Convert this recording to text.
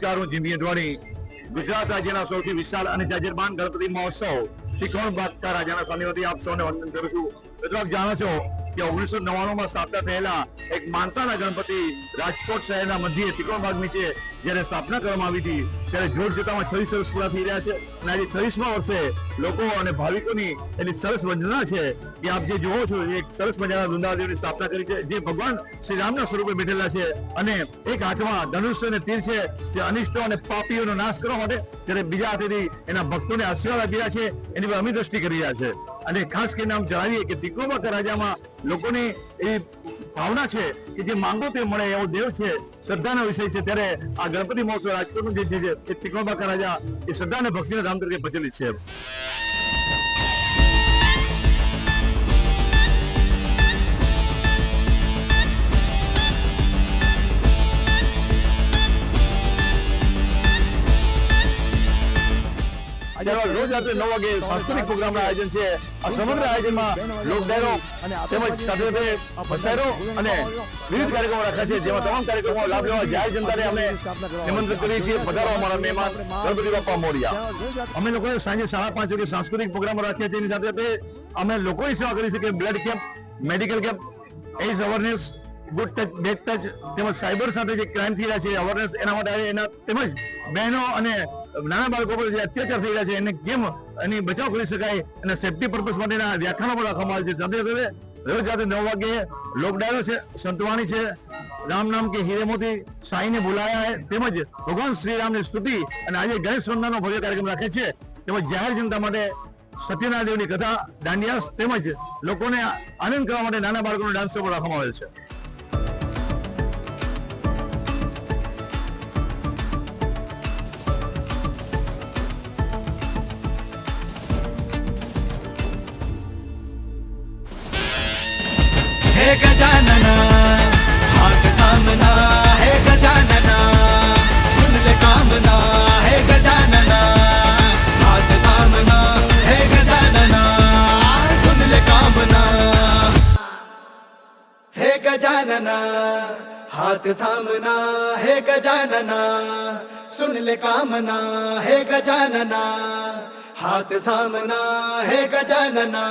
જોરદાર જિંદગી અડવાણી ગુજરાત રાજ્યના સૌથી વિશાળ અને જાજરમાન ગણપતિ મહોત્સવ ત્રિકોણ બાગકા રાજાના સ્વામી વતી આપ સૌને વંદન કરું છું. મિત્રો આપ જાણો છો કે 1999 સ્થાપના થયેલા એક માનતાના ગણપતિ રાજકોટ શહેરના મધ્યે ત્રિકોણ બાગ નીચે જ્યારે સ્થાપના કરવામાં આવી હતી ત્યારે જોડ જતામાં 26 વર્ષ પૂરા થઈ રહ્યા છે અને આજે 26મા વર્ષે લોકો અને ભાવિકોની એની સરસ વંદના છે કે આપ જે જોવો છો એક સરસ મજાના વૃંદાવનની સ્થાપના કરી છે જે ભગવાન શ્રી રામના સ્વરૂપે બેઠેલા છે અને એક હાથમાં ધનુષ્ય અને તીર છે જે અનિષ્ટો અને પાપીઓનો નાશ કરવા માટે જ્યારે બીજા હાથેથી એના ભક્તોને આશીર્વાદ આપી રહ્યા છે એની પર અમી દ્રષ્ટિ કરી રહ્યા છે. અને ખાસ કરીને આમ જણાવીએ કે ત્રિકોણ બાગકા રાજામાં લોકોની એ ભાવના છે કે જે માંગો તે મળે એવો દેવ છે, શ્રદ્ધાનો વિષય છે. ત્યારે આ ગણપતિ મહોત્સવ રાજકોટનું જે છે ત્રિકોણ બાગકા રાજા એ શ્રદ્ધા અને ભક્તિના ધામ તરીકે પ્રચલિત છે. રોજ રાત્રે 9 વાગે સાંસ્કૃતિક પ્રોગ્રામનું આયોજન છે. આ સમગ્ર આયોજનમાં લોક ડાયરો તેમજ સાથે સાથે મસાયરો અને વિવિધ કાર્યક્રમો રાખ્યા છે જેમાં તમામ કાર્યક્રમો લાભ લેવા જાહેર જનતાને અમે નિમંત્રિત કરીએ છીએ. પધારો અમારા મહેમાન ગણપતિ બાપ્પા મોરયા. અમે લોકોએ સાંજે 5:30 વાગે સાંસ્કૃતિક પ્રોગ્રામો રાખ્યા છે. એની સાથે સાથે અમે લોકોની સેવા કરી છે કે blood camp, medical camp, AIDS awareness, good touch, bed touch તેમજ સાયબર સાથે જે ક્રાઇમ થઈ રહ્યા છે અવેરનેસ એના માટે એના તેમજ બહેનો અને નાના બાળકો પર જે અત્યાચાર થઈ રહ્યા છે એને કેમ એની બચાવ કરી શકાય અને સેફટી પર્પઝ માટેના વ્યાખ્યાનો પણ રાખવામાં આવે છે. સાથે સાથે રોજ રાત્રે 9 વાગે લોક ડાયરો છે, સંતવાણી છે, રામ નામ કે હીરે મોતી, સાईने बुलाया है તેમજ ભગવાન શ્રી રામની સ્તુતિ અને આજે ગણેશ વંદનાનો ભવ્ય કાર્યક્રમ રાખે છે. તેમજ જાહેર જનતા માટે સત્યનારાયણ દેવની કથા, દાંડિયા તેમજ લોકોને આનંદ કરવા માટે નાના બાળકોનો ડાન્સ પણ રાખવામાં આવેલ છે. हे गजानना हाथ थामना, हे गजानना सुन ले कामना, हे गजानना हाथ थामना, हे गजानना सुन ले कामना, हे गजानना हाथ थामना, हे गजानना सुन ले कामना, हे गजानना हाथ थामना, हे गजानना